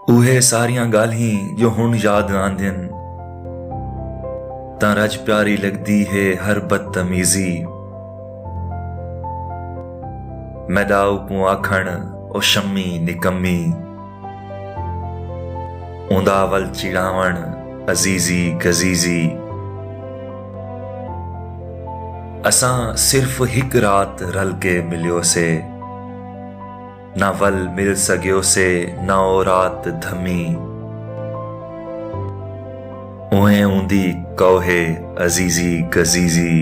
उहे सारियां गाल्हीं जो हुण याद आंदिन तां रज प्यारी लगदी है हर बदतमीजी। मैदाऊ को आखण ओ शम्मी निकम्मी, उंदा वल चिड़ावण अजीजी गजीजी। असां सिर्फ हिक रात रल के मिलियो से, ना वल मिल सगियो से ना ओ रात धमी। उहें ऊंदी कौहे अजीजी गजीजी,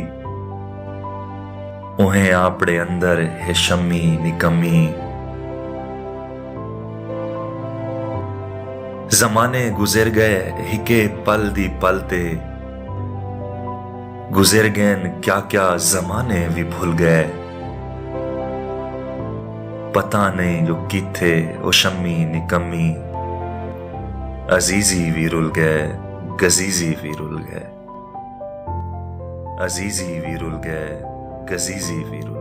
उहें आपड़े अंदर है शम्मी निकम्मी। जमाने गुजर गए हिके पल दी पलते, गुजर गैन क्या क्या जमाने भी भूल गए। पता नहीं जो किथे ओ शम्मी निकम्मी, अजीजी भी रुल गए गजीजी भी रुल गए, अजीजी भी रुल गए गजीजी भी रुल गए।